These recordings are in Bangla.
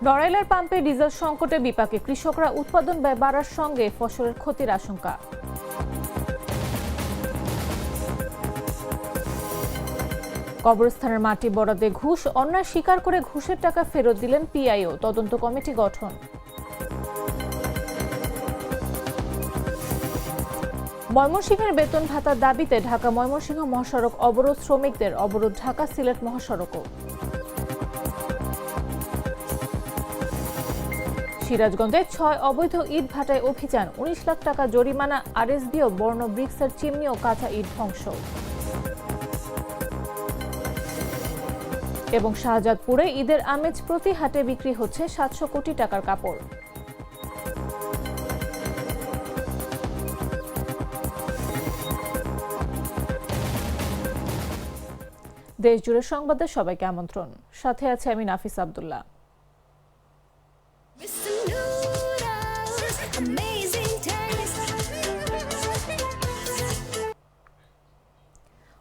নড়াইলের পাম্পে ডিজেল সংকটে বিপাকে কৃষকরা, উৎপাদন ব্যয় বাড়ার সঙ্গে ফসলের ক্ষতির আশঙ্কা। কবরস্থানের মাটি বরাদ্দে ঘুষ, অন্যায় স্বীকার করে ঘুষের টাকা ফেরত দিলেন পিআইও, তদন্ত কমিটি গঠন। ময়মনসিংহের বেতন ভাতার দাবিতে ঢাকা ময়মনসিংহ মহাসড়ক অবরোধ, শ্রমিকদের অবরোধ ঢাকা সিলেট মহাসড়কও। সিরাজগঞ্জে ৬ অবৈধ ইট ভাটায় অভিযান, ১৯ লাখ টাকা জরিমানা, আরএসবিও বর্ণ ব্রিক্সের চিমনি ও কাঁচা ইট ধ্বংস। এবং শাহজাদপুরে ঈদের আমেজ, প্রতি হাটে বিক্রি হচ্ছে ৭০০ কোটি টাকার কাপড়। দেশ জুড়ে সংবাদে সবাইকে আমন্ত্রণ। সাথে আছে আমি নাফিস আব্দুল্লাহ।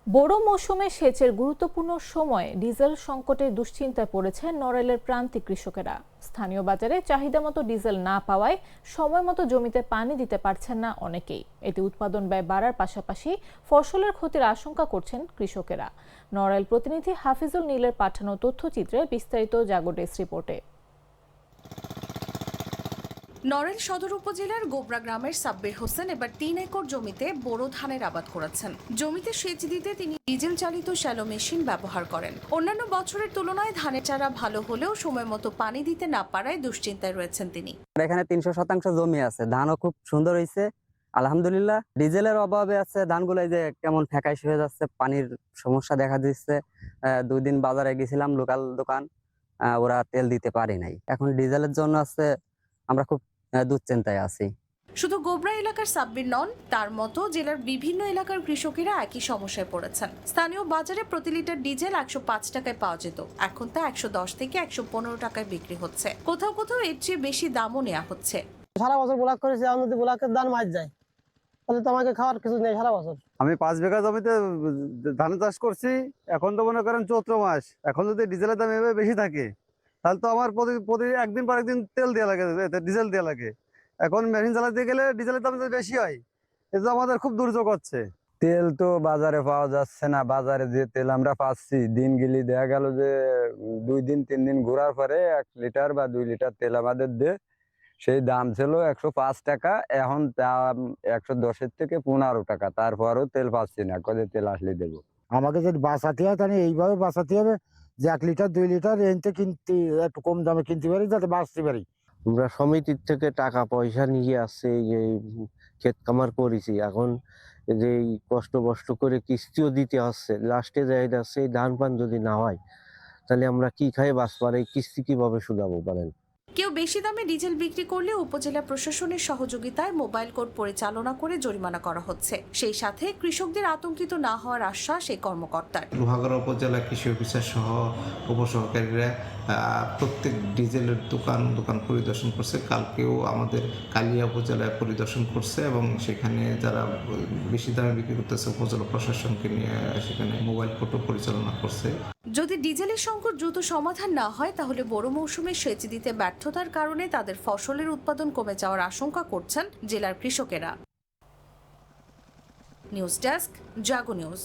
বড় মৌসুমে সেচের গুরুত্বপূর্ণ সময়ে ডিজেল সংকটে দুশ্চিন্তায় পড়েছেন নড়াইলের প্রান্তিক কৃষকেরা। স্থানীয় বাজারে চাহিদা মতো ডিজেল না পাওয়ায় সময় মতো জমিতে পানি দিতে পারছেন না অনেকেই। এতে উৎপাদন ব্যয় বাড়ার পাশাপাশি ফসলের ক্ষতির আশঙ্কা করছেন কৃষকেরা। নড়াইল প্রতিনিধি হাফিজুল নীলের পাঠানো তথ্যচিত্রে বিস্তারিত জাগো ডেস্ক রিপোর্টে। নড়াইল সদর উপজেলার গোবরা গ্রামের সাব্বির হোসেন এবার ৩ একর জমিতে বোরো ধানের আবাদ করেছেন। জমিতে সেচ দিতে তিনি ডিজেল চালিত শ্যালো মেশিন ব্যবহার করেন। অন্যান্য বছরের তুলনায় ধানের চারা ভালো হলেও সময় মতো পানি দিতে না পারায় দুশ্চিন্তায় রয়েছেন তিনি। এখানে ৩০০% জমি আছে, ধানও খুব সুন্দর হয়েছে আলহামদুলিল্লাহ। ডিজেলের অভাবে আছে, ধানগুলো যে কেমন ফ্যাকাশ হয়ে যাচ্ছে, পানির সমস্যা দেখা দিচ্ছে। ২ দিন বাজারে গেছিলাম, লোকাল দোকান, ওরা তেল দিতে পারে নাই। এখন ডিজেলের জন্য আছে, আমরা খুব দুশ্চিন্তায় আছি। শুধু গোবরা এলাকার সাব্বির নন, তার মতো জেলার বিভিন্ন এলাকার কৃষকেরা একই সমস্যায় পড়েছেন। স্থানীয় বাজারে প্রতি লিটার ডিজেল ১০৫ টাকায় পাওয়া যেত, এখন তা ১১০ থেকে ১১৫ টাকায় বিক্রি হচ্ছে। কোথাও কোথাও এর চেয়ে বেশি দামও নেওয়া হচ্ছে। সারা বছর ব্লক করেছি, আমি যদি ব্লকের দান মাছ যায় তাহলে তো আমাকে খাওয়ার কিছু নেই সারা বছর। আমি ৫ বিঘা জমিতে ধান চাষ করছি। এখন তো মনে করেন চৈত্র মাস, এখন যদি ডিজেলের দাম এভাবে বেশি থাকে তাহলে তো আমার প্রতি একদিন পর একদিন তেল দেওয়া লাগে, ডিজেল দেওয়া লাগে। এখন মেশিন চালাতে গেলে ডিজেলের দাম বেশি হয়, এটা আমাদের খুব দুর্যোগ হচ্ছে। তেল তো বাজারে পাওয়া যাচ্ছে না। বাজারে যে তেল আমরা পাচ্ছি, দিন গেলে দেখা গেল যে ২ দিন ৩ দিন ঘোরার পরে ১ লিটার বা ২ লিটার তেল আমাদের সেই দাম ছিল ১০৫ টাকা, এখন দাম ১১০ থেকে ১৫ টাকা। তারপরও তেল পাচ্ছি না, কবে তেল আসলে দেবো। আমাকে যদি বাঁচাতে হয় তাহলে এইভাবে বাঁচাতে হবে যে ১ লিটার ২ লিটার এনতে কিনতে, একটু কম দামে কিনতে পারি যাতে বাঁচতে পারি। আমরা সমিতির থেকে টাকা পয়সা নিয়ে আসছে, এই ক্ষেত কামার করেছি। এখন যে কষ্ট করে কিস্তিও দিতে হচ্ছে, লাস্টে যাই যাচ্ছে এই ধান পান যদি না হয় তাহলে আমরা কি খাই বাঁচবো, আর এই কিস্তি কিভাবে শুধাবো বলেন। কেউ বেশি দামে ডিজেল বিক্রি করলে উপজেলা প্রশাসনের সহযোগিতায় মোবাইল কোর্ট পরিচালনা করে জরিমানা করা হচ্ছে। সেই সাথে কৃষকদের আতঙ্কিত না হওয়ার আশ্বাস এই কর্মকর্তার। লোহাগড়া উপজেলা কৃষি অফিসার সহ উপসহকারীরা প্রত্যেক ডিজেলের দোকান পরিদর্শন করছে। কালকেও আমাদের কালিয়া উপজেলায় পরিদর্শন করছে এবং সেখানে যারা বেশি দামে বিক্রি করতেছে উপজেলা প্রশাসনকে নিয়ে সেখানে মোবাইল কোর্টও পরিচালনা করছে। যদি ডিজেলের সংকট দ্রুত সমাধান না হয় তাহলে বড় মৌসুমে সেচ দিতে ব্যর্থতার কারণে তাদের ফসলের উৎপাদন কমে যাওয়ার আশঙ্কা করছেন জেলার কৃষকেরা। নিউজ ডেস্ক, জাগো নিউজ।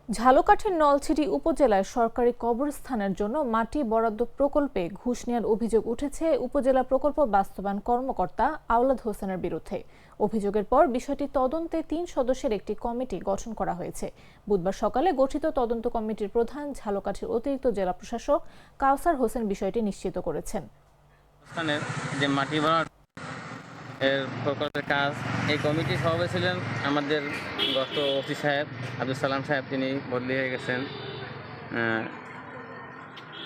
ঝালকাঠির নলছিটি উপজেলায় সরকারি কবরস্থানের জন্য মাটি বরাদ্দ প্রকল্পে ঘুষ নেওয়ার অভিযোগ উঠেছে উপজেলা প্রকল্প বাস্তবায়ন কর্মকর্তা আওলাদ হোসেনের বিরুদ্ধে। অভিযোগের পর বিষয়টি তদন্তে ৩ সদস্যের একটি কমিটি গঠন করা হয়েছে। বুধবার সকালে গঠিত তদন্ত কমিটির প্রধান ঝালকাঠির অতিরিক্ত জেলা প্রশাসক কাউসার হোসেন বিষয়টি নিশ্চিত করেছেন। যে মাটি ভরাট এর প্রকল্পের কাজ, এই কমিটির সভাপতি ছিলেন আমাদের গত ওসি সাহেব আব্দুল সালাম সাহেব, তিনি বদলি হয়ে গেছেন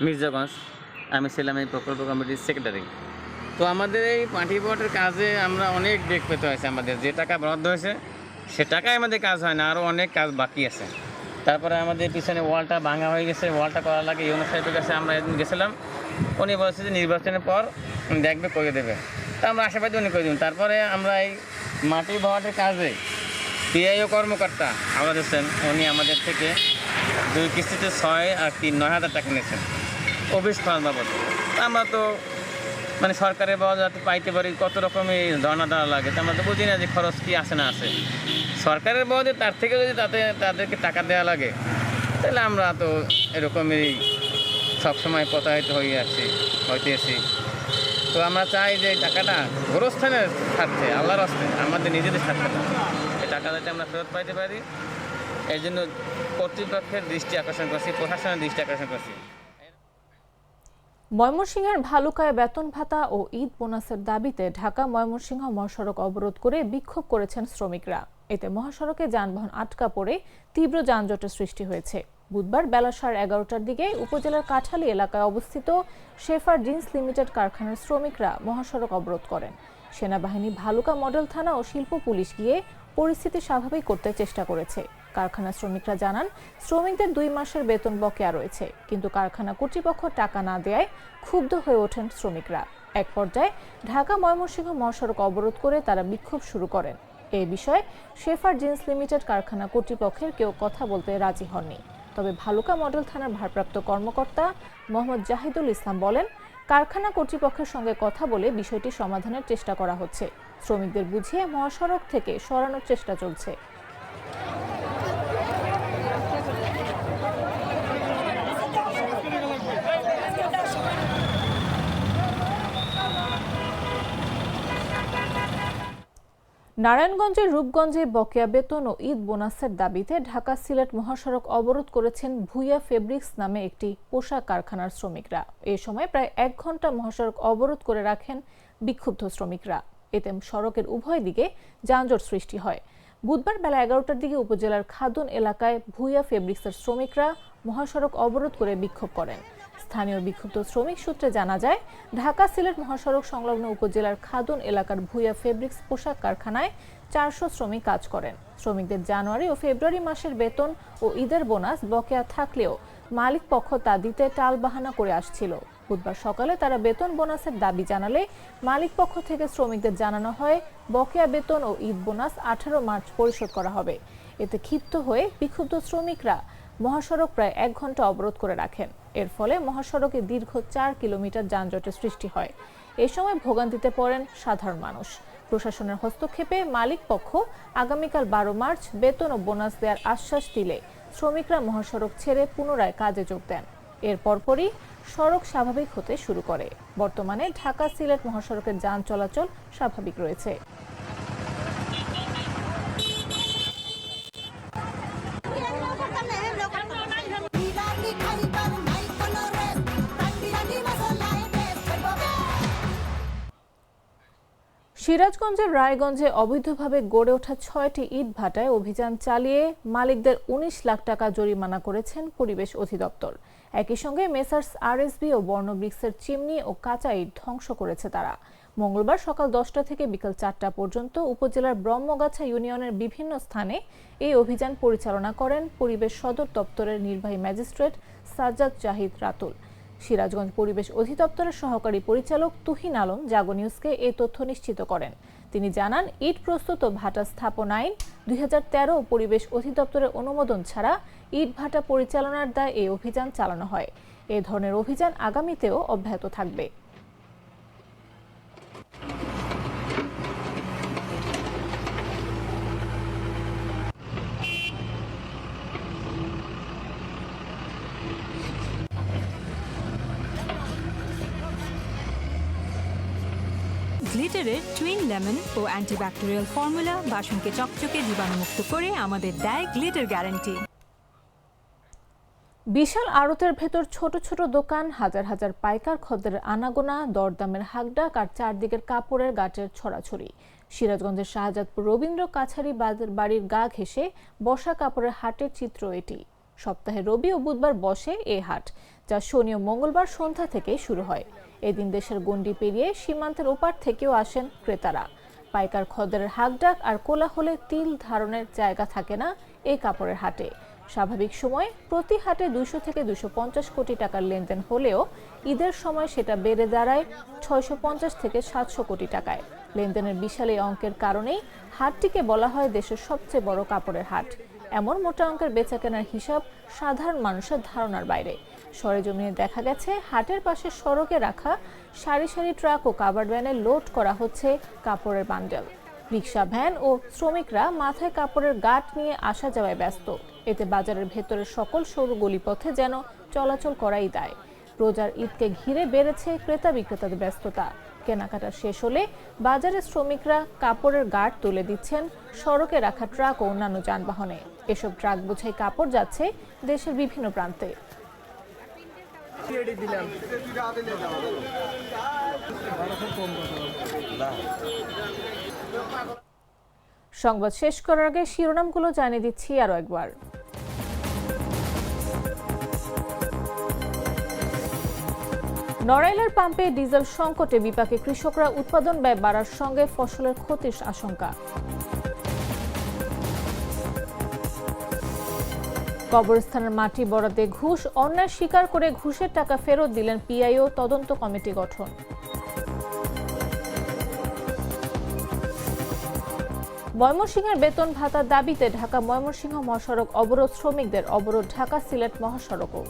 মির্জাগঞ্জ। আমি ছিলাম এই প্রকল্প কমিটির সেক্রেটারি। তো আমাদের এই মাটি ভরাটের কাজে আমরা অনেক বেগ পেতে হয়েছে। আমাদের যে টাকা বরাদ্দ হয়েছে সে টাকায় আমাদের কাজ হয় না, আরও অনেক কাজ বাকি আছে। তারপরে আমাদের পিছনে ওয়ালটা ভাঙা হয়ে গেছে, ওয়ালটা করা লাগে। ইউনো সাহেবের কাছে আমরা একদিন গেছিলাম, উনি বলছে যে নির্বাচনের পর দেখবে করে দেবে। তা আমরা আশাবাদী উনি করে দেবেন। তারপরে আমরা এই মাটি ভরাটের কাজে পিআইও কর্মকর্তা আওলাদ হোসেন, উনি আমাদের থেকে 2 কিস্তিতে 6 আর 3 9,000 টাকা নিয়েছেন অফিস খরচ বাবদ। আমরা তো মানে সরকারের পাওয়া যাতে পাইতে পারি কত রকমের ধর্ণা দেওয়া লাগে, তো আমরা তো বুঝি না যে খরচ কি আসে না আসে। সরকারের বাবদে তার থেকে যদি তাদেরকে টাকা দেওয়া লাগে তাহলে আমরা তো এরকমই সবসময় প্রতারিত হইতেছি। তো আমরা চাই যে টাকাটা গোরস্থানের স্বার্থে, আল্লাহর হস্তে, আমাদের নিজেদের স্বার্থে না, এই টাকা যাতে আমরা ফেরত পাইতে পারি, এই জন্য কর্তৃপক্ষের দৃষ্টি আকর্ষণ করছি, প্রশাসনের দৃষ্টি আকর্ষণ করছি। ময়মনসিংহের ভালুকায় বেতন ভাতা ও ঈদ বোনাসের দাবিতে ঢাকা ময়মনসিংহ মহাসড়ক অবরোধ করে বিক্ষোভ করেছেন শ্রমিকরা। এতে মহাসড়কে যানবাহন আটকা পড়ে তীব্র যানজটের সৃষ্টি হয়েছে। বুধবার বেলা 11:30টার দিকে উপজেলার কাঠালী এলাকায় অবস্থিত শেফার জিন্স লিমিটেড কারখানার শ্রমিকরা মহাসড়ক অবরোধ করেন। সেনাবাহিনী, ভালুকা মডেল থানা ও শিল্প পুলিশ গিয়ে পরিস্থিতি স্বাভাবিক করতে চেষ্টা করেছে। কারখানা শ্রমিকরা জানান, শ্রমিকদের 2 মাসের বেতন বকেয়া রয়েছে, কিন্তু কারখানা কর্তৃপক্ষ টাকা না দেওয়ায় ক্ষুব্ধ হয়ে ওঠেন শ্রমিকরা। এক পর্যায়ে ঢাকা ময়মনসিংহ মহাসড়ক অবরোধ করে তারা বিক্ষোভ শুরু করেন। এই বিষয়ে শেফার জিন্স লিমিটেড কারখানা কর্তৃপক্ষের কেউ কথা বলতে রাজি হননি। তবে ভালুকা মডেল থানার ভারপ্রাপ্ত কর্মকর্তা মোহাম্মদ জাহিদুল ইসলাম বলেন, কারখানা কর্তৃপক্ষের সঙ্গে কথা বলে বিষয়টি সমাধানের চেষ্টা করা হচ্ছে। শ্রমিকদের বুঝিয়ে মহাসড়ক থেকে সরানোর চেষ্টা চলছে। নারায়ণগঞ্জের রূপগঞ্জে বকেয়া বেতন ও ঈদ বোনাসের দাবিতে ঢাকা সিলেট মহাসড়ক অবরোধ করেছেন ভুইয়া ফেব্রিক্স নামে একটি পোশাক কারখানার শ্রমিকরা। এ সময় প্রায় 1 ঘন্টা মহাসড়ক অবরোধ করে রাখেন বিক্ষুব্ধ শ্রমিকরা। এতে সড়কের উভয় দিকে যানজট সৃষ্টি হয়। বুধবার বেলা 11টার দিকে উপজেলার খাদুন এলাকায় ভুইয়া ফেব্রিক্সের শ্রমিকরা মহাসড়ক অবরোধ করে বিক্ষোভ করেন। স্থানীয় বিক্ষুব্ধ শ্রমিক সূত্রে জানা যায়, ঢাকা সিলেট মহাসড়ক সংলগ্ন উপজেলার খাদুন এলাকার ভুইয়া ফেব্রিক্স পোশাক কারখানায় 400 শ্রমিক কাজ করেন। শ্রমিকদের জানুয়ারি ও ফেব্রুয়ারি মাসের বেতন ও ঈদের বোনাস বকেয়া থাকলেও মালিক পক্ষ তা দিতে টালবাহানা করে আসছিল। বুধবার সকালে তারা বেতন বোনাসের দাবি জানালে মালিক পক্ষ থেকে শ্রমিকদের জানানো হয় বকেয়া বেতন ও ঈদ বোনাস 18 মার্চ পরিশোধ করা হবে। এতে ক্ষিপ্ত হয়ে বিক্ষুব্ধ শ্রমিকরা মহাসড়ক প্রায় 1 ঘন্টা অবরোধ করে রাখেন। এর ফলে মহাসড়কে দীর্ঘ 4 কিলোমিটার যানজটের সৃষ্টি হয়। এ সময় ভোগান্তিতে পড়েন সাধারণ মানুষ। প্রশাসনের হস্তক্ষেপে মালিক পক্ষ আগামীকাল 12 মার্চ বেতন ও বোনাস দেওয়ার আশ্বাস দিলে শ্রমিকরা মহাসড়ক ছেড়ে পুনরায় কাজে যোগ দেন। এর পরপরই সড়ক স্বাভাবিক হতে শুরু করে। বর্তমানে ঢাকা সিলেট মহাসড়কের যান চলাচল স্বাভাবিক রয়েছে। সিরাজগঞ্জের রায়গঞ্জে অবৈধভাবে গড়ে ওঠা 6টি ইট ভাটায় অভিযান চালিয়ে মালিকদের 19 লাখ টাকা জরিমানা করেছেন পরিবেশ অধিদপ্তর। একই সঙ্গে মেসার্স আরএসবি ও বর্ণবৃক্ষের চিমনি ও কাঁচা ইট ধ্বংস করেছে তারা। মঙ্গলবার সকাল 10টা থেকে বিকাল 4টা পর্যন্ত উপজেলার ব্রহ্মগাছা ইউনিয়নের বিভিন্ন স্থানে এই অভিযান পরিচালনা করেন পরিবেশ সদর দপ্তরের নির্বাহী ম্যাজিস্ট্রেট সাজ্জাদ জাহিদ রাতুল। সিরাজগঞ্জ পরিবেশ অধিদপ্তরের সহকারী পরিচালক তুহিন আলম জাগো নিউজকে এই তথ্য নিশ্চিত করেন। তিনি জানান, ইট প্রস্তুত ও ভাটা স্থাপন আইন 2013 পরিবেশ অধিদপ্তরের অনুমোদন ছাড়া ইট ভাটা পরিচালনার দায়ে এই অভিযান চালানো হয়। এ ধরনের অভিযান আগামীতেও অব্যাহত থাকবে। গ্লিটারের টুইন লেমন ও অ্যান্টিব্যাকটেরিয়াল ফর্মুলা বাসনকে চকচকে জীবাণুমুক্ত করে আমাদের দেয় গ্লিটার গ্যারান্টি। বিশাল আড়তের ভেতর ছোট ছোট দোকান, হাজার হাজার পাইকার খদ্দেরের আনাগোনা, দরদামের হাকডাক আর চারদিকের কাপড়ের গাঁটের ছড়াছড়ি। সিরাজগঞ্জের শাহজাদপুর রবীন্দ্র কাছারি বাড়ির গা ঘেঁষে বসা কাপড়ের হাটের চিত্র এটি। সপ্তাহে রবি ও বুধবার বসে এই হাট, যা শনি ও মঙ্গলবার সন্ধ্যা থেকে শুরু হয়। এদিন দেশের গণ্ডি পেরিয়ে সীমান্তের ওপার থেকেও আসেন ক্রেতারা। পাইকার খদ্দেরের হাকডাক আর কোলাহলে তিল ধারণের জায়গা থাকে না এই কাপড়ের হাটে। স্বাভাবিক সময় প্রতি হাটে 200 থেকে 250 কোটি টাকার লেনদেন হলেও ঈদের সময় সেটা বেড়ে দাঁড়ায় 650 থেকে 700 কোটি টাকায়। লেনদেনের বিশাল এই অঙ্কের কারণেই হাটটিকে বলা হয় দেশের সবচেয়ে বড় কাপড়ের হাট। এমন মোটা অঙ্কের বেচাকেনার হিসাব সাধারণ মানুষের ধারণার বাইরে। সরেজমিনে দেখা গেছে হাটের পাশে সড়কে রাখা সারি সারি ট্রাক ও কাভার্ড ভ্যানে লোড করা হচ্ছে কাপড়ের বান্ডেল। রিক্সা, ভ্যান ও শ্রমিকরা মাথায় কাপড়ের গাঁট নিয়ে আসা যাওয়ায় ব্যস্ত। এতে বাজারের ভেতরের সকল সরু গলিপথে যেন চলাচল করাই দায়। রোজার ঈদকে ঘিরে বেড়েছে ক্রেতা বিক্রেতাদের ব্যস্ততা। কেনাকাটা শেষ হলে বাজারের শ্রমিকরা কাপড়ের গাঁট তুলে দিচ্ছেন সড়কে রাখা ট্রাক ও অন্যান্য যানবাহনে। এসব ট্রাক বোঝাই কাপড় যাচ্ছে দেশের বিভিন্ন প্রান্তে। সংবাদ শেষ করার আগে শিরোনামগুলো জানিয়ে দিচ্ছি আরো একবার। নড়াইলের পাম্পে ডিজেল সংকটে বিপাকে কৃষকরা, উৎপাদন ব্যয় বাড়ার সঙ্গে ফসলের ক্ষতির আশঙ্কা। কবরস্থানের মাটি বরাদ্দে ঘুষ, অন্যায় স্বীকার করে ঘুষের টাকা ফেরত দিলেন পিআইও, তদন্ত কমিটি গঠন। ময়মনসিংহের বেতন ভাতার দাবিতে ঢাকা ময়মনসিংহ মহাসড়ক অবরোধ, শ্রমিকদের অবরোধ ঢাকা সিলেট মহাসড়কও।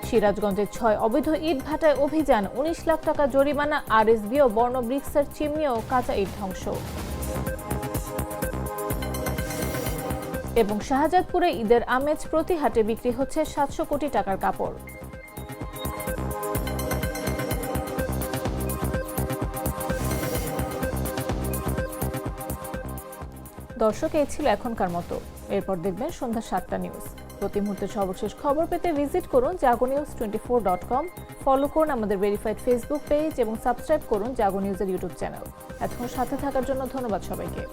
সিরাজগঞ্জের 6 অবৈধ ইট ভাটায় অভিযান, 19 লাখ টাকা জরিমানা, আরএসবি ও বর্ণবৃক্ষের চিমনি ও কাঁচা ইট ধ্বংস। এবং শাহজাদপুরে ঈদের আমেজ, প্রতি হাটে বিক্রি হচ্ছে 700 কোটি টাকার কাপড়। দর্শক, এই ছিল এখনকার মতো। এরপর দেখবেন সন্ধ্যা 7টা নিউজ। প্রতি মুহূর্তে সর্বশেষ খবর পেতে ভিজিট করুন jagonews24.com, ফলো করুন আমাদের ভেরিফাইড ফেসবুক পেজ এবং সাবস্ক্রাইব করুন জাগো নিউজের ইউটিউব চ্যানেল। এতক্ষণ সাথে থাকার জন্য ধন্যবাদ সবাইকে।